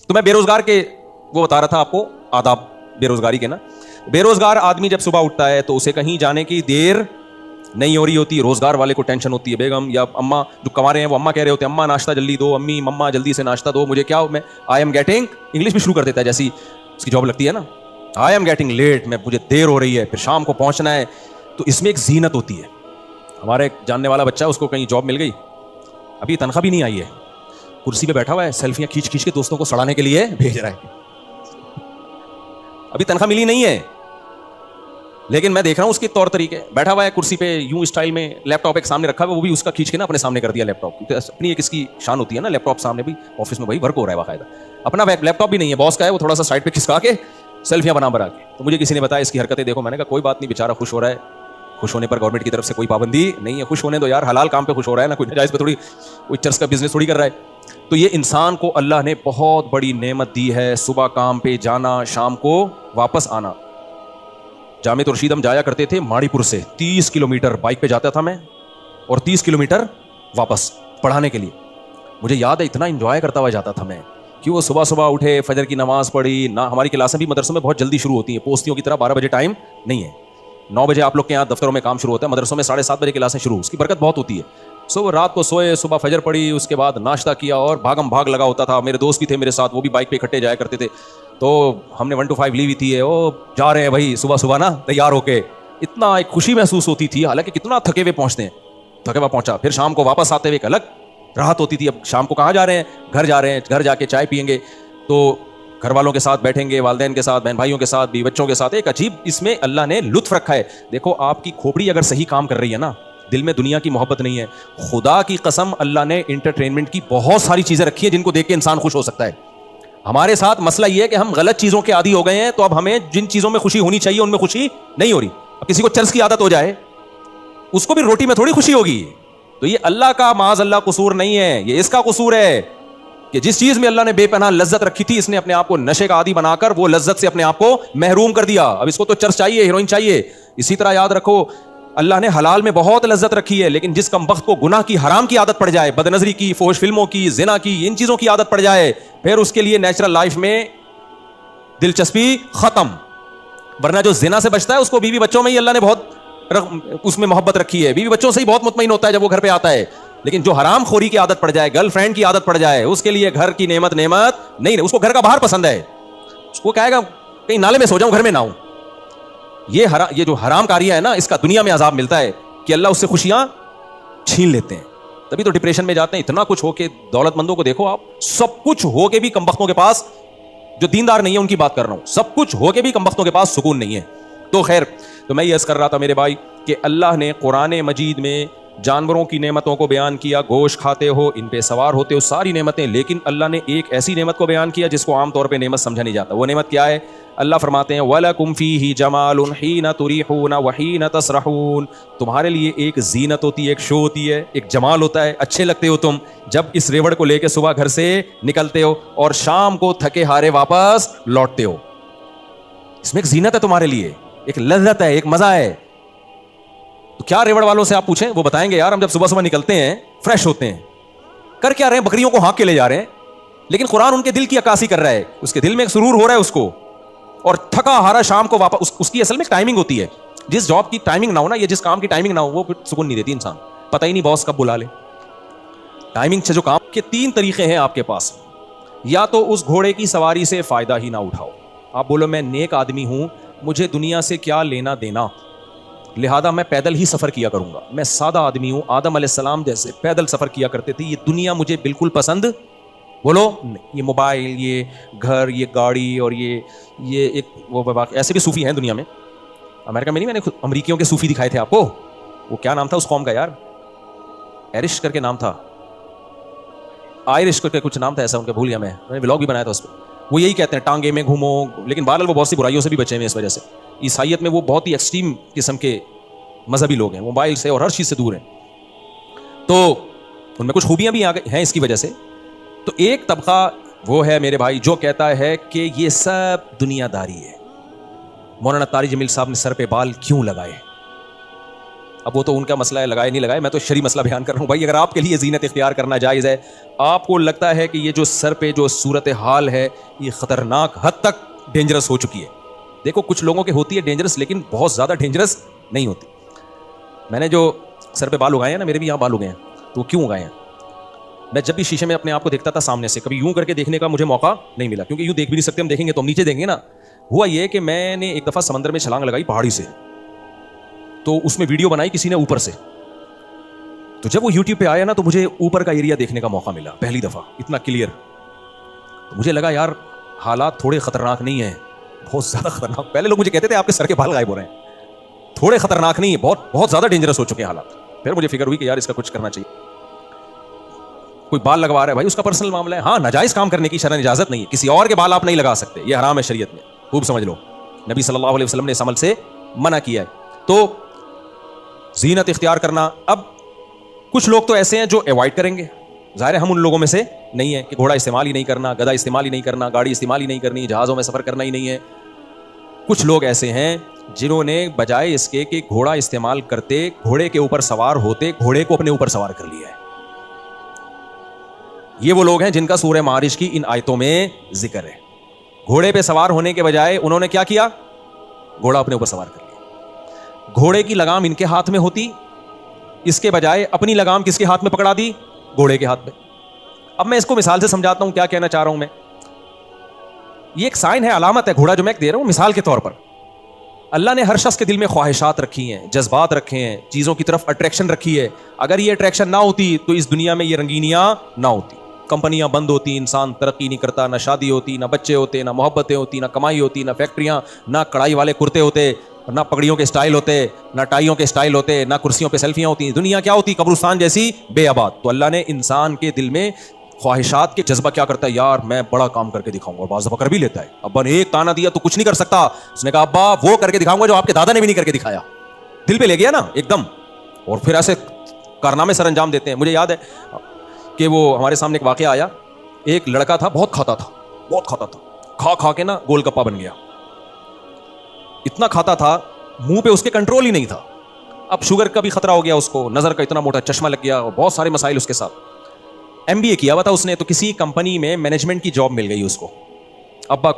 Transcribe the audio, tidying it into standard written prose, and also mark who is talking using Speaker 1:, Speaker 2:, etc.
Speaker 1: تو میں بے روزگار کے وہ بتا رہا تھا آپ کو آداب بے روزگاری کے نا. بے روزگار آدمی جب صبح اٹھتا ہے تو اسے کہیں جانے کی دیر نہیں ہو رہی ہوتی. روزگار والے کو ٹینشن ہوتی ہے, بیگم یا اماں جو کما رہے ہیں وہ اماں کہہ رہے ہوتے ہیں اماں ناشتہ جلدی دو, امی مما جلدی سے ناشتہ دو, مجھے کیا میں آئی ایم گیٹنگ, انگلش بھی شروع کر دیتا ہے جیسی اس کی جاب لگتی ہے نا, آئی ایم گیٹنگ لیٹ, میں مجھے دیر ہو رہی ہے, پھر شام کو پہنچنا ہے. تو اس میں ایک زینت ہوتی ہے. ہمارا ایک جاننے والا بچہ ہے, اس کو کہیں جاب مل گئی, ابھی تنخواہ بھی نہیں آئی ہے, کرسی پہ بیٹھا ہوا ہے, سیلفیاں کھینچ کھینچ کے دوستوں کو سڑانے کے لیے بھیج رہا ہے, ابھی تنخواہ ملی نہیں ہے, لیکن میں دیکھ رہا ہوں اس کے طور طریقے. بیٹھا ہوا ہے کرسی پہ یوں اسٹائل میں, لیپ ٹاپ ایک سامنے رکھا ہوا ہے, وہ بھی اس کا کھینچ کے نا اپنے سامنے کر دیا لیپ ٹاپ. اپنی ایک اس کی شان ہوتی ہے نا, لیپ ٹاپ سامنے بھی آفس میں وہی ورک ہو رہا ہے باقاعدہ. اپنا لیپ ٹاپ بھی نہیں ہے, باس کا ہے, وہ تھوڑا سا سائڈ پہ کھسکا کے سیلفیاں بنا کے. تو مجھے کسی نے بتایا اس کی حرکتیں دیکھو. میں نے کہا کوئی بات نہیں, بیچارہ خوش ہو رہا ہے, خوش ہونے پر گورنمنٹ کی طرف سے کوئی پابندی نہیں ہے, خوش ہونے دو یار, حلال کام پہ خوش ہو رہا ہے نا, کوئی ناجائز پہ تھوڑی, کوئی چرس کا بزنس تھوڑی کر رہا ہے. تو یہ انسان کو اللہ نے بہت بڑی نعمت دی ہے, صبح کام پہ جانا, شام کو واپس آنا. جامع رشید ہم جایا کرتے تھے ماڑی پور سے, 30 کلومیٹر بائک پہ جاتا تھا میں, اور 30 کلومیٹر واپس پڑھانے کے لیے. مجھے یاد ہے اتنا انجوائے کرتا ہوا جاتا تھا میں, کہ وہ صبح صبح اٹھے, فجر کی نماز پڑھی نہ. ہماری کلاسیں بھی مدرسوں میں بہت جلدی شروع ہوتی ہیں, پوستیوں کی طرح 12 بجے ٹائم نہیں ہے, 9 بجے آپ لوگ کے یہاں دفتروں میں کام شروع ہوتا ہے, مدرسوں میں 7:30 بجے کلاسیں شروع, اس کی برکت بہت ہوتی ہے. سو رات کو سوئے, صبح فجر پڑھی, اس کے بعد ناشتہ کیا, اور بھاگم بھاگ لگا ہوتا تھا. میرے دوست بھی تھے میرے ساتھ, وہ بھی بائک پہ اکٹھے جایا کرتے تھے. تو ہم نے 1 to 5 لی ہوئی تھی, وہ جا رہے ہیں بھائی صبح صبح نا تیار ہو کے. اتنا ایک خوشی محسوس ہوتی تھی, حالانکہ کتنا تھکے ہوئے پہنچتے ہیں, تھکے ہوا پہنچا, پھر شام کو واپس آتے ہوئے ایک الگ راحت ہوتی تھی. اب شام کو کہاں جا رہے ہیں, گھر جا رہے ہیں, گھر جا کے چائے پئیں گے, تو گھر والوں کے ساتھ بیٹھیں گے, والدین کے ساتھ, بہن بھائیوں کے ساتھ, بیوی بچوں کے ساتھ. ایک عجیب اس میں اللہ نے لطف رکھا ہے. دیکھو آپ کی کھوپڑی اگر صحیح کام کر رہی ہے نا, دل میں دنیا کی محبت نہیں ہے, خدا کی قسم اللہ نے انٹرٹینمنٹ کی بہت ساری چیزیں رکھی ہیں جن کو دیکھ کے انسان خوش ہو سکتا ہے. ہمارے ساتھ مسئلہ یہ ہے کہ ہم غلط چیزوں کے عادی ہو گئے ہیں, تو اب ہمیں جن چیزوں میں خوشی ہونی چاہیے ان میں خوشی نہیں ہو رہی. اب کسی کو چرس کی عادت ہو جائے, اس کو بھی روٹی میں تھوڑی خوشی ہوگی. تو یہ اللہ کا معاذ اللہ قصور نہیں ہے, یہ اس کا قصور ہے کہ جس چیز میں اللہ نے بے پناہ لذت رکھی تھی, اس نے اپنے آپ کو نشے کا عادی بنا کر وہ لذت سے اپنے آپ کو محروم کر دیا. اب اس کو تو چرس چاہیے, ہیروئن چاہیے. اسی طرح یاد رکھو اللہ نے حلال میں بہت لذت رکھی ہے, لیکن جس کم وقت کو گناہ کی, حرام کی عادت پڑ جائے, بد نظری کی, فحش فلموں کی, زنا کی, ان چیزوں کی عادت پڑ جائے, پھر اس کے لیے نیچرل لائف میں دلچسپی ختم. ورنہ جو زنا سے بچتا ہے اس کو بیوی بچوں میں ہی اللہ نے بہت اس میں محبت رکھی ہے, بیوی بچوں سے ہی بہت مطمئن ہوتا ہے جب وہ گھر پہ آتا ہے. لیکن جو حرام خوری کی عادت پڑ جائے, گرل فرینڈ کی عادت پڑ جائے, اس کے لیے گھر کی نعمت نہیں, اس کو گھر کا باہر پسند ہے. اس کو کہے گا کہیں نالے میں سو جاؤں, گھر میں نہ ہوں. یہ جو حرام کاریاں ہے نا, اس کا دنیا میں عذاب ملتا ہے کہ اللہ اس سے خوشیاں چھین لیتے ہیں. تبھی تو ڈپریشن میں جاتے ہیں. اتنا کچھ ہو کے, دولت مندوں کو دیکھو آپ, سب کچھ ہو کے بھی کم بختوں کے پاس, جو دیندار نہیں ہے ان کی بات کر رہا ہوں, سب کچھ ہو کے بھی کم بختوں کے پاس سکون نہیں ہے. تو خیر, تو میں یہ عرض کر رہا تھا میرے بھائی کہ اللہ نے قرآن مجید میں جانوروں کی نعمتوں کو بیان کیا, گوشت کھاتے ہو, ان پہ سوار ہوتے ہو, ساری نعمتیں. لیکن اللہ نے ایک ایسی نعمت کو بیان کیا جس کو عام طور پہ نعمت سمجھا نہیں جاتا. وہ نعمت کیا ہے؟ اللہ فرماتے ہیں وَلَكُمْ فِيهِ جَمَالٌ حِينَ تُرِيحُونَ وَحِينَ تَسْرَحُونَ. تمہارے لیے ایک زینت ہوتی ہے, ایک شو ہوتی ہے, ایک جمال ہوتا ہے, اچھے لگتے ہو تم جب اس ریوڑ کو لے کے صبح گھر سے نکلتے ہو اور شام کو تھکے ہارے واپس لوٹتے ہو. اس میں ایک زینت ہے تمہارے لیے, ایک لذت ہے, ایک مزہ ہے. تو کیا ریوڑ والوں سے آپ پوچھیں, وہ بتائیں گے یار ہم جب صبح صبح نکلتے ہیں فریش ہوتے ہیں, کر کیا رہے ہیں, بکریوں کو ہانک کے لے جا رہے ہیں. لیکن قرآن ان کے دل کی عکاسی کر رہا ہے, اس کے دل میں ایک سرور ہو رہا ہے اس کو, اور تھکا ہارا شام کو واپس. اس کی اصل میں ٹائمنگ ہوتی ہے, جس جاب کی ٹائمنگ نہ ہو نا, یہ جس کام کی ٹائمنگ نہ ہو, وہ پھر سکون نہیں دیتی انسان. پتہ ہی نہیں باس کب بلا لے. ٹائمنگ سے جو کام کے 3 طریقے ہیں آپ کے پاس. یا تو اس گھوڑے کی سواری سے فائدہ ہی نہ اٹھاؤ, آپ بولو میں نیک آدمی ہوں, مجھے دنیا سے کیا لینا دینا, لہذا میں پیدل ہی سفر کیا کروں گا. میں سادہ آدمی ہوں, آدم علیہ السلام جیسے پیدل سفر کیا کرتے تھے, یہ دنیا مجھے بالکل پسند, بولو یہ موبائل, یہ گھر, یہ گاڑی, اور یہ ایک وہ ایسے بھی صوفی ہیں دنیا میں. امریکہ میں نہیں, میں نے امریکیوں کے صوفی دکھائے تھے آپ کو. وہ کیا نام تھا اس قوم کا یار, ایرش کر کے نام تھا, آئرش کر کے کچھ نام تھا ایسا ان کا, بھول گیا میں نے ولاگ بھی بنایا تھا اس پہ. وہ یہی کہتے ہیں ٹانگے میں گھومو, لیکن بہرحال وہ بہت سی برائیوں سے بھی بچے ہوئے اس وجہ سے. عیسائیت میں وہ بہت ہی ایکسٹریم قسم کے مذہبی لوگ ہیں, موبائل سے اور ہر چیز سے دور ہیں, تو ان میں کچھ خوبیاں بھی ہیں اس کی وجہ سے. تو ایک طبقہ وہ ہے میرے بھائی جو کہتا ہے کہ یہ سب دنیا داری ہے. مولانا طارق جمیل صاحب نے سر پہ بال کیوں لگائے, اب وہ تو ان کا مسئلہ ہے، لگائے نہیں لگائے، میں تو شرعی مسئلہ بیان کر رہا ہوں بھائی. اگر آپ کے لیے زینت اختیار کرنا جائز ہے، آپ کو لگتا ہے کہ یہ جو سر پہ جو صورت حال ہے یہ خطرناک حد تک ڈینجرس ہو چکی ہے. دیکھو کچھ لوگوں کے ہوتی ہے ڈینجرس، لیکن بہت زیادہ ڈینجرس نہیں ہوتی. میں نے جو سر پہ بال اگائے ہیں نا، میرے بھی یہاں بال اگائے ہیں، تو کیوں اگائے ہیں؟ میں جب بھی شیشے میں اپنے آپ کو دیکھتا تھا سامنے سے، کبھی یوں کر کے دیکھنے کا مجھے موقع نہیں ملا، کیونکہ یوں دیکھ بھی نہیں سکتے، ہم دیکھیں گے تو ہم نیچے دیکھیں گے نا. ہوا یہ کہ میں نے ایک دفعہ سمندر میں چھلانگ لگائی پہاڑی سے، تو اس میں ویڈیو بنائی کسی نے اوپر سے. تو جب وہ یوٹیوب پہ آیا نا تو مجھے اوپر کا ایریا دیکھنے کا موقع ملا پہلی دفعہ اتنا کلیئر. تو مجھے لگا یار حالات تھوڑے خطرناک نہیں ہیں، بہت زیادہ خطرناک. پہلے لوگ مجھے کہتے تھے آپ کے سر کے بال غائب ہو رہے ہیں، تھوڑے خطرناک نہیں ہے، بہت زیادہ ڈینجرس ہو چکے ہیں حالات. پھر مجھے فکر ہوئی کہ یار اس کا کچھ کرنا چاہیے. کوئی بال لگوا رہا ہے بھائی، اس کا پرسنل معاملہ ہے. ہاں ناجائز کام کرنے کی شرعن اجازت نہیں ہے، کسی اور کے بال آپ نہیں لگا سکتے، یہ حرام ہے شریعت میں، خوب سمجھ لو. نبی صلی اللہ علیہ وسلم نے اس عمل سے منع کیا ہے. تو زینت اختیار کرنا، اب کچھ لوگ تو ایسے ہیں جو ایوائڈ کریں گے، ظاہر ہے ہم ان لوگوں میں سے نہیں ہیں کہ گھوڑا استعمال ہی نہیں کرنا، گدھا استعمال ہی نہیں کرنا، گاڑی استعمال ہی نہیں کرنی، جہازوں میں سفر کرنا ہی نہیں ہے. کچھ لوگ ایسے ہیں جنہوں نے بجائے اس کے کہ گھوڑا استعمال کرتے، گھوڑے کے اوپر سوار ہوتے، گھوڑے کو اپنے اوپر سوار کر لیا ہے. یہ وہ لوگ ہیں جن کا سورہ معارج کی ان آیتوں میں ذکر ہے. گھوڑے پہ سوار ہونے کے بجائے انہوں نے کیا کیا؟ گھوڑا اپنے اوپر سوار کر لیا. گھوڑے کی لگام ان کے ہاتھ میں ہوتی، اس کے بجائے اپنی لگام کس کے ہاتھ میں پکڑا دی؟ گھوڑے کے ہاتھ میں. اب میں اس کو مثال سے سمجھاتا ہوں کیا کہنا چاہ رہا ہوں میں. یہ ایک سائن ہے، علامت ہے، گھوڑا جو میں دے رہا ہوں مثال کے طور پر. اللہ نے ہر شخص کے دل میں خواہشات رکھی ہیں، جذبات رکھے ہیں، چیزوں کی طرف اٹریکشن رکھی ہے. اگر یہ اٹریکشن نہ ہوتی تو اس دنیا میں یہ رنگینیاں نہ ہوتی، کمپنیاں بند ہوتی، انسان ترقی نہیں کرتا، نہ شادی ہوتی، نہ بچے ہوتے، نہ محبتیں ہوتی، نہ کمائی ہوتی، نہ فیکٹریاں، نہ کڑائی والے کرتے ہوتے، نہ پگڑیوں کے سٹائل ہوتے، نہ ٹائیوں کے سٹائل ہوتے، نہ کرسیوں پہ سیلفیاں ہوتی. دنیا کیا ہوتی؟ قبرستان جیسی بے آباد. تو اللہ نے انسان کے دل میں خواہشات کے جذبہ کیا کرتا ہے؟ یار میں بڑا کام کر کے دکھاؤں گا، اور بعض دفعہ کر بھی لیتا ہے. ابا نے ایک تانا دیا تو کچھ نہیں کر سکتا، اس نے کہا ابا وہ کر کے دکھاؤں گا جو آپ کے دادا نے بھی نہیں کر کے دکھایا. دل پہ لے گیا نا ایک دم، اور پھر ایسے کارنامے سر انجام دیتے ہیں. مجھے یاد ہے کہ وہ ہمارے سامنے ایک واقعہ آیا. ایک لڑکا تھا، بہت کھاتا تھا، کھا کھا کے نا گول گپا بن گیا. اتنا کھاتا تھا منہ پہ اس کے کنٹرول ہی نہیں تھا. اب شوگر کا بھی خطرہ ہو گیا اس کو، نظر کا اتنا موٹا چشمہ لگ گیا، اور بہت سارے مسائل اس کے ساتھ. MBA کیا ہوا تھا اس نے، تو کسی کمپنی میں مینجمنٹ کی جاب مل گئی اس کو. ابا